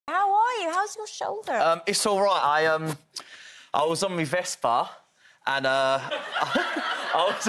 How are you? How's your shoulder? It's all right. I was on my Vespa, and I was.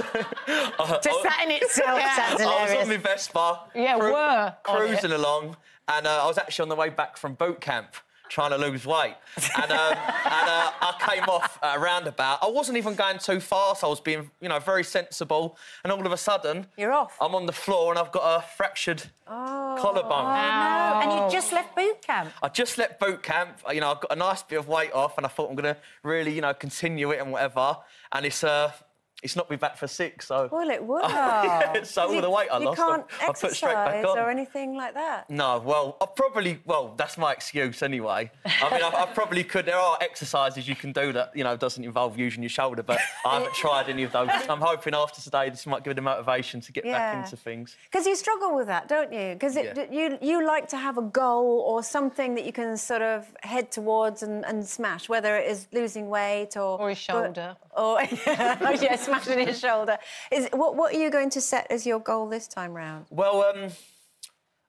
Just that in itself sounds hilarious. I was on my Vespa. Yeah, cruising along, and I was actually on the way back from boot camp, trying to lose weight, and I came off at a roundabout. I wasn't even going too fast. I was being, very sensible, and all of a sudden, you're off. I'm on the floor, and I've got a fractured collarbone. Oh, no. And you just left boot camp? I just left boot camp. I got a nice bit of weight off, and I thought I'm going to really, continue it and whatever. And it's not me back for 6, so... Well, it would. So all the weight I lost, I put straight back on. or anything like that? No, well, that's my excuse anyway. I mean, I probably could. There are exercises you can do that, doesn't involve using your shoulder, but I haven't tried any of those. I'm hoping after today this might give me the motivation to get back into things. Because you struggle with that, don't you? Because you like to have a goal or something that you can sort of head towards and smash, whether it is losing weight or... Or his shoulder. Smashing his shoulder. What are you going to set as your goal this time round? Well,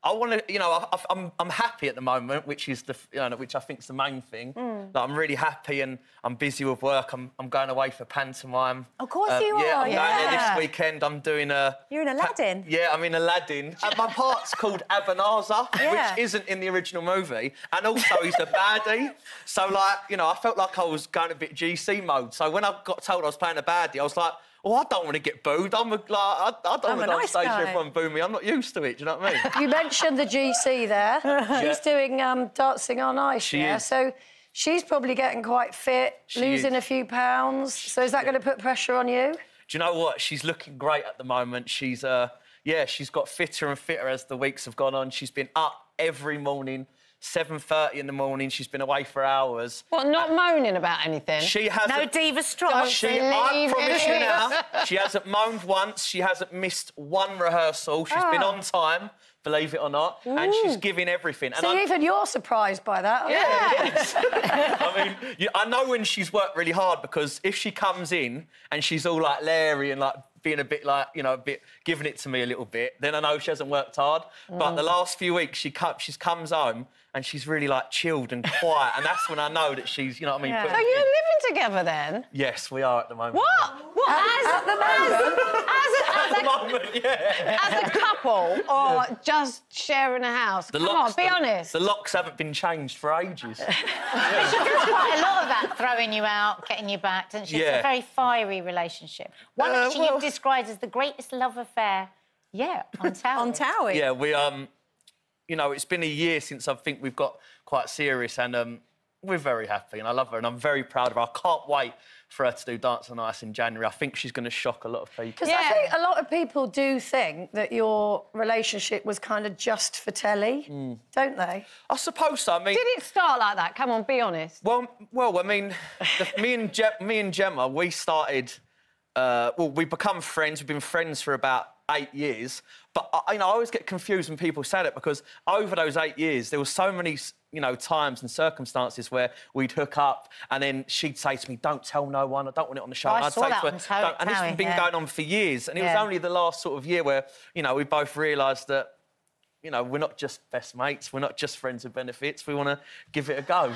I want to, I'm happy at the moment, which is which I think is the main thing. Like, I'm really happy and I'm busy with work. I'm going away for pantomime. Of course you are. Yeah, I'm going there this weekend. I'm doing a... You're in Aladdin. Yeah, I'm in Aladdin. My part's called Ebenezer, which isn't in the original movie, and also he's the baddie. So, I felt like I was going a bit GC mode. So when I got told I was playing a baddie, I was like, well, I don't want to get booed. I don't want to go on stage and everyone boo me. I'm not used to it, do you know what I mean? You mentioned the GC there. She's doing Dancing on Ice, She is. So she's probably getting quite fit, losing a few pounds. So is that going to put pressure on you? Do you know what? She's looking great at the moment. She's got fitter and fitter as the weeks have gone on. She's been up every morning, 7:30 in the morning. She's been away for hours. What, not moaning about anything? She hasn't... No diva strong. I promise you now, she hasn't moaned once. She hasn't missed one rehearsal. She's been on time, believe it or not, and she's giving everything. So even you're surprised by that, I mean, I know when she's worked really hard, because if she comes in and she's all, Larry and, being a bit a bit giving it to me a little bit, then I know she hasn't worked hard. But the last few weeks, she comes home and she's really, chilled and quiet, and that's when I know that she's, So you're living together then? Yes, we are at the moment. What? at the moment? As a couple, or just sharing a house? Come on, be honest. The locks haven't been changed for ages. She does quite a lot of that, throwing you out, getting you back, doesn't she? It's a very fiery relationship. One that you've described as the greatest love affair, on TOWIE'S. On TOWIE'S? Yeah, we, it's been a year since I think we've got quite serious, and we're very happy, and I love her, and I'm very proud of her. I can't wait for her to do Dance on Ice in January. I think she's going to shock a lot of people. Because I think a lot of people do think that your relationship was kind of just for telly, don't they? I suppose so. I mean... Did it start like that? Come on, be honest. Well, I mean, me and Gemma, we started... we become friends. We've been friends for about 8 years. But, I always get confused when people say that, because over those 8 years, there were so many, times and circumstances where we'd hook up and then she'd say to me, don't tell no one, I don't want it on the show. I I'd saw say that to her, on and this has been going on for years. And it was only the last sort of year where, we both realised that, we're not just best mates, we're not just friends with benefits, we want to give it a go.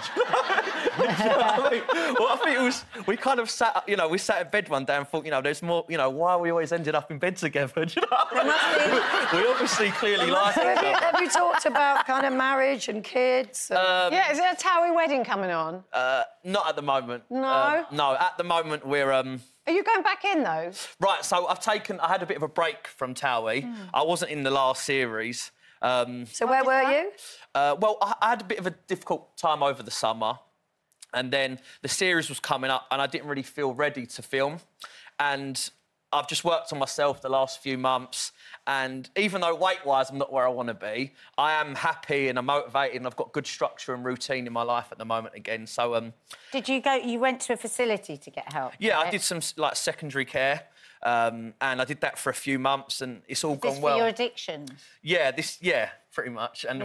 You know what I mean? Well, I think it was... We kind of sat, we sat in bed one day and thought, there's more... why we always ended up in bed together, do you know what I mean? We obviously clearly like it. Have you talked about kind of marriage and kids? And... is there a TOWIE wedding coming on? Not at the moment. No? No, at the moment we're... Are you going back in, though? Right, so I had a bit of a break from TOWIE. I wasn't in the last series. So where were you? Well, I had a bit of a difficult time over the summer, and then the series was coming up and I didn't really feel ready to film. And I've just worked on myself the last few months, and even though weight-wise I'm not where I want to be, I am happy and I'm motivated and I've got good structure and routine in my life at the moment again, so... Did you go... You went to a facility to get help? Yeah, I did some, secondary care. And I did that for a few months, and it's all gone well. For your addictions? Yeah, pretty much. And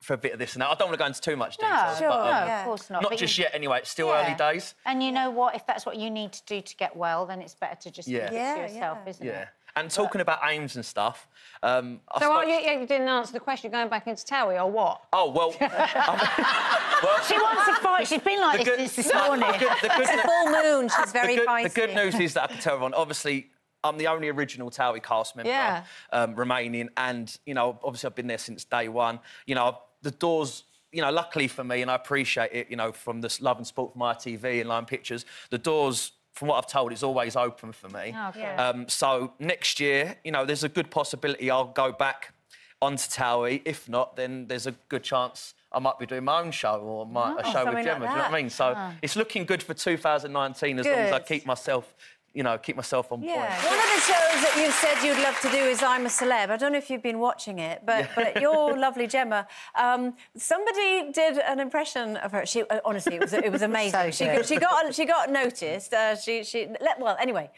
for a bit of this and that. I don't want to go into too much detail. No, of course not. Not just yet, anyway. It's still early days. And you know what? If that's what you need to do to get well, then it's better to just keep it to yourself, isn't it? And talking about aims and stuff... you didn't answer the question, going back into TOWIE, or what? Oh, well... She wants to fight. She's been like this since this morning. It's a full moon. She's very feisty. The good news is that I can tell everyone, obviously, I'm the only original TOWIE cast member remaining, and, you know, obviously I've been there since day one. You know, the doors... You know, luckily for me, and I appreciate it, you know, from this Love and Sport from ITV and Line Pictures, the doors, from what I've told, it's always open for me. Oh, okay. So next year, you know, there's a good possibility I'll go back onto TOWIE. If not, then there's a good chance I might be doing my own show or a show with Gemma. Do you know what I mean? So it's looking good for 2019 as long as I keep myself... You know, keep myself on point. One of the shows that you've said you'd love to do is I'm a Celeb. I don't know if you've been watching it, but you're lovely, Gemma. Somebody did an impression of her. She honestly, it was amazing. She got noticed. Well, anyway.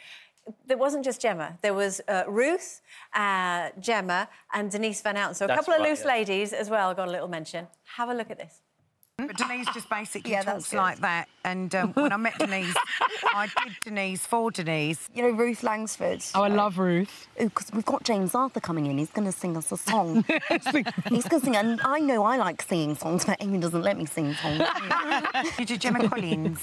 There wasn't just Gemma. There was Ruth, Gemma, and Denise Van Outen. So a couple of loose ladies as well got a little mention. Have a look at this. But Denise just basically talks like that. And when I met Denise, I did Denise for Denise. You know, Ruth Langsford. Oh, I love Ruth. Because we've got James Arthur coming in. He's going to sing us a song. He's going to sing, and I know I like singing songs, but Amy doesn't let me sing songs. You did Gemma Collins.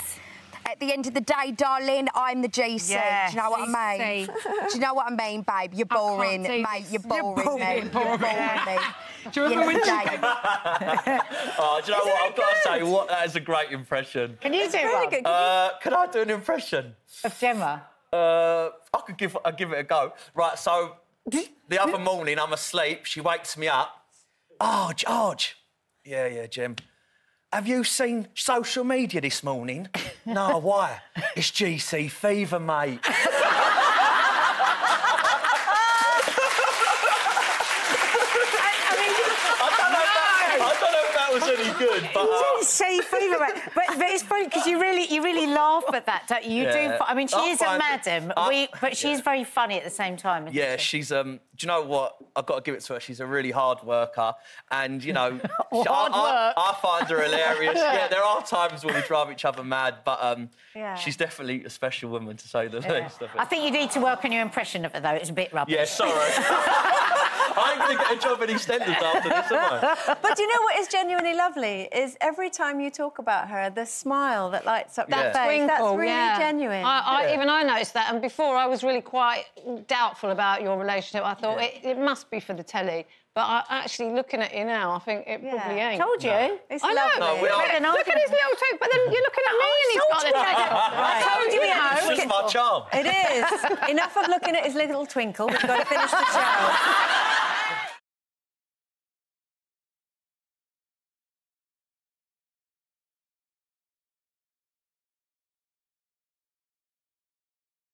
At the end of the day, darling, I'm the GC. Yes. Do you know what I mean? Do you know what I mean, babe? You're boring, mate. You're boring, mate. You're boring, mate. Do you remember when she... Oh, do you know what? I've got to say, that is a great impression. Can you do one? Can I do an impression? Of Gemma? I'll give it a go. Right, so the other morning, I'm asleep. She wakes me up. Oh, George. Yeah, Jim. Have you seen social media this morning? No, why? It's GC fever, mate. I don't know if that was any good, but... GC fever, mate. But it's funny because you really laugh at that, don't you? You do. I mean, she is a madam, but she's very funny at the same time. Yeah, she's... do you know what? I've got to give it to her. She's a really hard worker, and you know, I find her hilarious. Yeah, there are times when we drive each other mad, but she's definitely a special woman, to say the least. I think you need to work on your impression of her, though. It's a bit rubbish. Yeah, sorry. I ain't going to get a job in EastEnders after this, am I? But do you know what is genuinely lovely? Is every time you talk about her, the smile that lights up that face. That's really genuine. Even I noticed that, and before I was really quite doubtful about your relationship. I thought it must be for the telly. But actually, looking at you now, I think it probably ain't. Told you. No. It's I lovely. know. Look at his little toe, but then you're looking at me and he's got the toe. I told you, It's just my charm. It is. Enough of looking at his little twinkle. We've got to finish the show.